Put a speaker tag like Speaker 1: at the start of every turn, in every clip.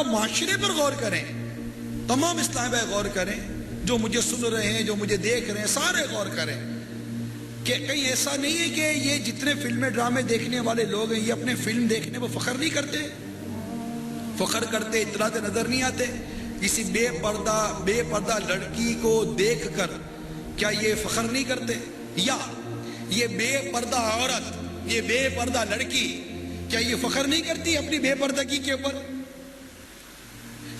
Speaker 1: پورا معاشرے پر غور کریں، تمام اسلام بھائی غور کریں، جو مجھے سن رہے ہیں، جو مجھے دیکھ رہے ہیں، سارے غور کریں کہ کہیں ایسا نہیں ہے کہ یہ جتنے فلمیں ڈرامے دیکھنے والے لوگ ہیں یہ اپنے فلم دیکھنے پر فخر نہیں کرتے، فخر کرتے، اطلاعات نظر نہیں آتے؟ کسی بے پردہ لڑکی کو دیکھ کر کیا یہ فخر نہیں کرتے؟ یا یہ بے پردہ عورت، یہ بے پردہ لڑکی کیا یہ فخر نہیں کرتی اپنی بے پردگی کے اوپر؟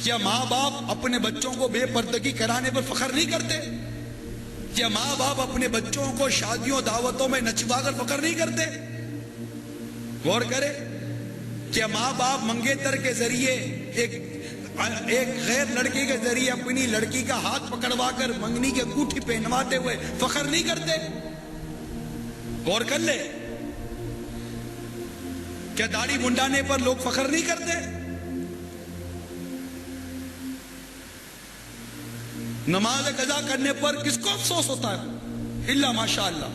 Speaker 1: کیا ماں باپ اپنے بچوں کو بے پردگی کرانے پر فخر نہیں کرتے؟ کیا ماں باپ اپنے بچوں کو شادیوں دعوتوں میں نچوا کر فخر نہیں کرتے؟ غور کرے، کیا ماں باپ منگیتر کے ذریعے ایک غیر لڑکی کے ذریعے اپنی لڑکی کا ہاتھ پکڑوا کر منگنی کی انگوٹھی پہنواتے ہوئے فخر نہیں کرتے؟ غور کر لے، کیا داڑھی منڈانے پر لوگ فخر نہیں کرتے؟ نماز قضا کرنے پر کس کو افسوس ہوتا ہے؟ اللہ ماشاءاللہ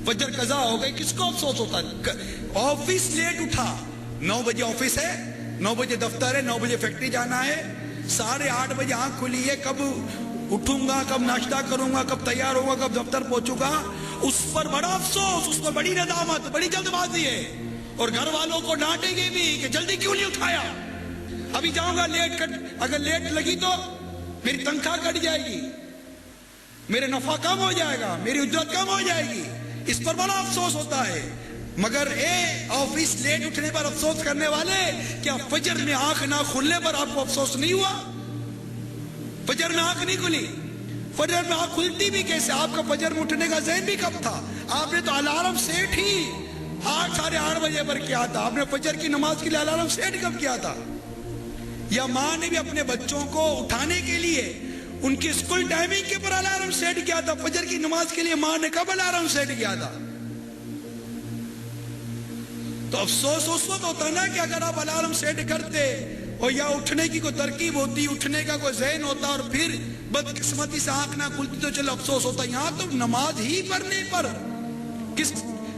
Speaker 1: فجر قضا ہو گئی، کس کو افسوس ہوتا ہے؟ آفس لیٹ اٹھا، 9 بجے آفس ہے، 9 بجے دفتر ہے، 9 بجے فیکٹری جانا ہے، 8:30 بجے آنکھ کھلی ہے، کب اٹھوں گا، کب ناشتہ کروں گا، کب تیار ہوں گا، کب دفتر پہنچوں گا، اس پر بڑا افسوس، اس پر بڑی ندامت، بڑی جلد بازی ہے، اور گھر والوں کو ڈانٹیں گے بھی کہ جلدی کیوں نہیں اٹھایا، ابھی جاؤں گا لیٹ، اگر لیٹ لگی تو میری تنخواہ کٹ جائے گی، میرے نفع کم ہو جائے گا، میری اجرت کم ہو جائے گی، اس پر بڑا افسوس ہوتا ہے۔ مگر آفس لیٹ اٹھنے پر افسوس کرنے والے، کیا فجر میں آنکھ نہ کھلنے پر آپ کو افسوس نہیں ہوا؟ فجر میں آنکھ نہیں کھلی، فجر میں آنکھ کھلتی بھی کیسے؟ آپ کا فجر میں اٹھنے کا ذہن بھی کب تھا؟ آپ نے تو الارم سیٹ ہی 8 ساڑھے 8 بجے پر کیا تھا، آپ نے فجر کی نماز کے لیے الارم سیٹ کب کیا تھا؟ یا ماں نے بھی اپنے بچوں کو اٹھانے کے لیے ان کی اسکول ٹائمنگ کے پر الارم سیٹ کیا تھا؟ فجر کی نماز کے لیے ماں نے کب الارم سیٹ کیا تھا؟ تو افسوس اس وقت ہوتا نا کہ اگر آپ الارم سیٹ کرتے اور یا اٹھنے کی کوئی ترکیب ہوتی، اٹھنے کا کوئی ذہن ہوتا اور پھر بدقسمتی سے آنکھ نہ کھلتی تو چلو افسوس ہوتا۔ یہاں تو نماز ہی پڑھنے پر،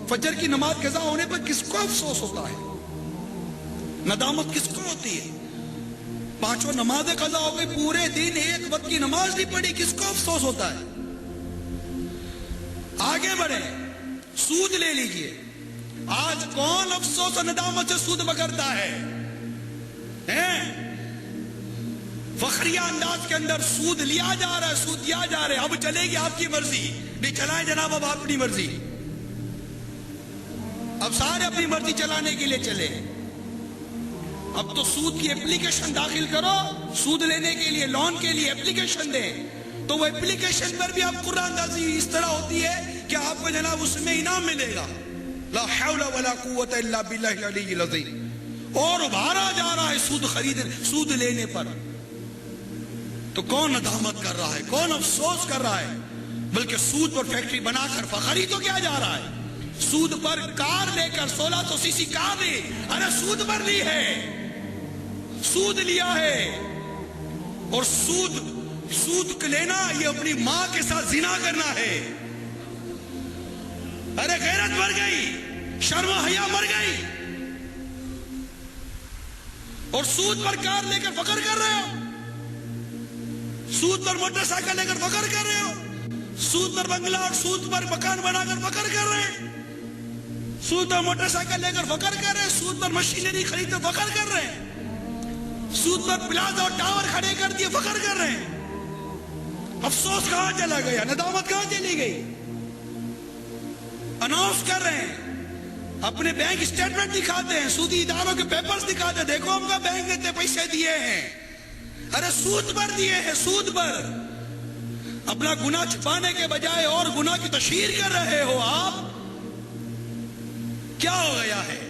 Speaker 1: فجر کی نماز قضا ہونے پر کس کو افسوس ہوتا ہے؟ ندامت کس کو ہوتی ہے؟ 5 نمازیں قضا ہو گئی، پورے دن ایک وقت کی نماز نہیں پڑھی، کس کو افسوس ہوتا ہے؟ آگے بڑھیں، سود لے لیجئے، آج کون افسوس اور ندامت سے سود پکڑتا ہے؟ فخریہ انداز کے اندر سود لیا جا رہا ہے، سود دیا جا رہا ہے، اب چلے گی آپ کی مرضی، نہیں چلائیں جناب، اب اپنی مرضی، اب سارے اپنی مرضی چلانے کے لیے چلے۔ اب تو سود کی اپلیکیشن داخل کرو، سود لینے کے لیے، لون کے لیے اپلیکیشن دیں، تو وہ اپلیکیشن پر بھی آپ قرآن اندازی اس طرح ہوتی ہے کہ آپ کو جناب اس میں انعام ملے گا، لا حول ولا قوت الا باللہ العلی العظیم، اور ابھارا جا رہا ہے سود لینے پر۔ تو کون ندامت کر رہا ہے، کون افسوس کر رہا ہے؟ بلکہ سود پر فیکٹری بنا کر فخر ہی تو کیا جا رہا ہے، سود پر کار لے کر 1600 سی سی کار لی، ارے سود پر لی ہے، سود لیا ہے، اور سود لینا یہ اپنی ماں کے ساتھ زنا کرنا ہے۔ ارے غیرت مر گئی، شرم و حیا مر گئی، اور سود پر کار لے کر فخر کر رہے ہو، سود پر موٹر سائیکل لے کر فخر کر رہے ہو، سود پر بنگلہ اور سود پر مکان بنا کر فخر کر رہے ہیں، سود پر موٹر سائیکل لے کر فخر کر رہے ہیں، سود پر مشینری خرید کر فخر کر رہے ہیں، سود پر پلازا اور ٹاور کھڑے کر دیے فخر کر رہے ہیں۔ افسوس کہاں چلا گیا، ندامت کہاں چلی گئی؟ اناؤنس کر رہے ہیں، اپنے بینک اسٹیٹمنٹ دکھاتے ہیں، سودی اداروں کے پیپرز دکھاتے ہیں، دیکھو ہم کا بینک نے اتنے پیسے دیے ہیں، ارے سود پر دیے ہیں، سود پر۔ اپنا گناہ چھپانے کے بجائے اور گناہ کی تشہیر کر رہے ہو آپ، کیا ہو گیا ہے؟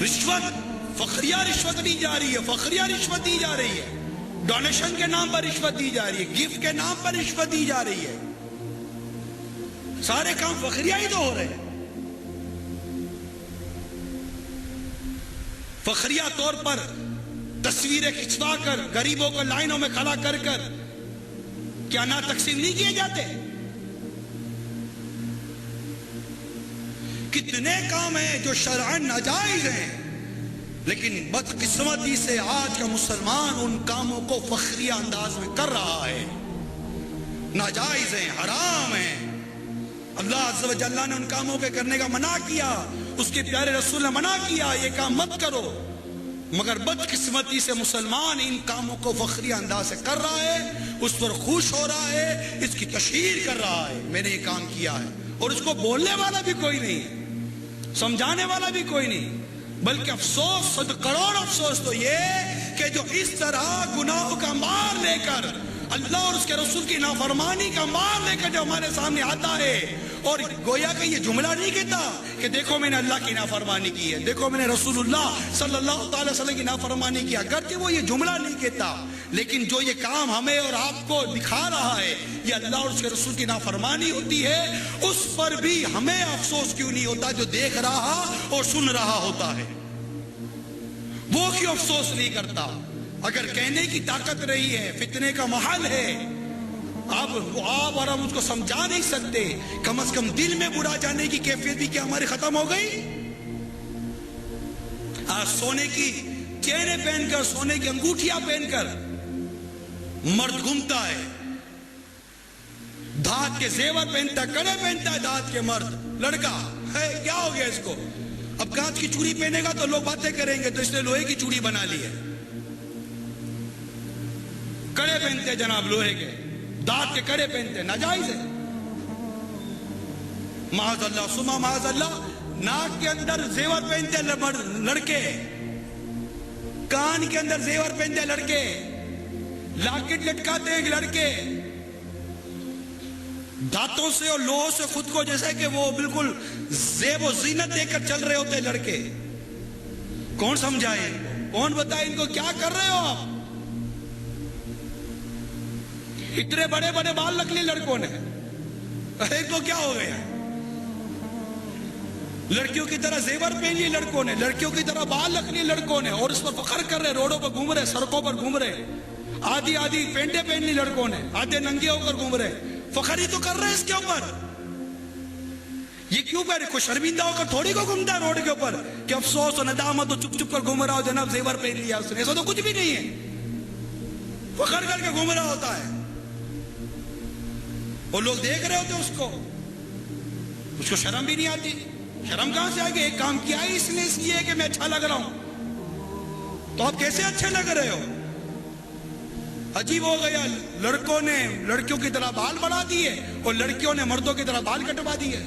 Speaker 1: رشوت، فخریہ رشوت دی جا رہی ہے، فخریہ رشوت دی جا رہی ہے، ڈونیشن کے نام پر رشوت دی جا رہی ہے، گفٹ کے نام پر رشوت دی جا رہی ہے، سارے کام فخریہ ہی تو ہو رہے ہیں۔ فخریہ طور پر تصویریں کھنچوا کر غریبوں کو لائنوں میں کھڑا کر کر کیا اناج تقسیم نہیں کیے جاتے؟ کتنے کام ہیں جو شرعاً ناجائز ہیں، لیکن بدقسمتی سے آج کا مسلمان ان کاموں کو فخریہ انداز میں کر رہا ہے۔ ناجائز ہیں، حرام ہیں۔ اللہ عز و جل نے ان کاموں کے کرنے کا منع کیا، اس کے پیارے رسول نے منع کیا یہ کام مت کرو، مگر بدقسمتی سے مسلمان ان کاموں کو فخریہ انداز سے کر رہا ہے، اس پر خوش ہو رہا ہے، اس کی تشہیر کر رہا ہے، میں نے یہ کام کیا ہے، اور اس کو بولنے والا بھی کوئی نہیں، سمجھانے والا بھی کوئی نہیں۔ بلکہ افسوس، صد کروڑ افسوس تو یہ کہ جو اس طرح گناہوں کا مار لے کر، اللہ اور اس کے رسول کی نافرمانی کا مار لے کر جو ہمارے سامنے آتا ہے، اور گویا کہ یہ جملہ نہیں کہتا کہ دیکھو میں نے اللہ کی نافرمانی کی ہے، دیکھو میں نے رسول اللہ صلی اللہ تعالی وسلم کی نافرمانی کیا، اگرچہ وہ یہ جملہ نہیں کہتا، لیکن جو یہ کام ہمیں اور آپ کو دکھا رہا ہے یہ اللہ اور اس کے رسول کی نافرمانی ہوتی ہے، اس پر بھی ہمیں افسوس کیوں نہیں ہوتا جو دیکھ رہا اور سن رہا ہوتا ہے؟ وہ کیوں افسوس نہیں کرتا؟ اگر کہنے کی طاقت رہی ہے، فتنے کا محل ہے، آپ اور ہم اس کو سمجھا نہیں سکتے، کم از کم دل میں برا جانے کی کیفیت بھی کیا ہماری ختم ہو گئی؟ آج سونے کی چینیں پہن کر، سونے کی انگوٹھیاں پہن کر مرد گھومتا ہے، دھات کے زیور پہنتا ہے، کڑے پہنتا ہے دھات کے مرد، لڑکا ہے، کیا ہو گیا اس کو؟ اب کانچ کی چوڑی پہنے گا تو لوگ باتیں کریں گے، تو اس نے لوہے کی چوڑی بنا لی ہے۔ کڑے پہنتے جناب، لوہے کے دھات کے کڑے پہنتے، ناجائز ہے، معاذ اللہ سما معاذ اللہ۔ ناک کے اندر زیور پہنتے لڑکے، کان کے اندر زیور پہنتے لڑکے، لاکٹ لٹکاتے ہیں لڑکے، دھاتوں سے اور لوہوں سے خود کو جیسے کہ وہ بالکل زیب و زینت دے کر چل رہے ہوتے ہیں لڑکے۔ کون سمجھائے ان کو؟ کون بتائے ان کو کیا کر رہے ہو آپ؟ اتنے بڑے بڑے بال رکھ لیے لڑکوں نے، ایک تو کیا ہو گیا؟ لڑکیوں کی طرح زیور پہن لیے لڑکوں نے، لڑکیوں کی طرح بال رکھ لیے لڑکوں نے، اور اس پر فخر کر رہے، روڈوں پر گھوم رہے، سڑکوں پر گھوم رہے، آدھی آدھی پینٹیں پہن لی لڑکوں نے، آدھے ننگے ہو کر گھوم رہے، فخر ہی تو کر رہے اس کے اوپر۔ یہ کیوں پہنے؟ کوئی شرمندہ ہو کر تھوڑی کو گھومتا ہے روڈ کے اوپر کہ افسوس و ندامت، چپ چپ کر گھوم رہا ہو جناب زیور پہن لیا اس نے، ایسا تو کچھ بھی نہیں ہے، فخر کر کے گھوم رہا ہوتا ہے، اور لوگ دیکھ رہے ہوتے اس کو شرم بھی نہیں آتی۔ شرم کہاں سے آئے گی؟ ایک کام کیا ہی اس لیے کہ میں اچھا لگ رہا ہوں، تو آپ کیسے اچھے لگ رہے ہو؟ عجیب ہو گیا، لڑکوں نے لڑکیوں کی طرح بال بڑھا دیے اور لڑکیوں نے مردوں کی طرح بال کٹوا دیے۔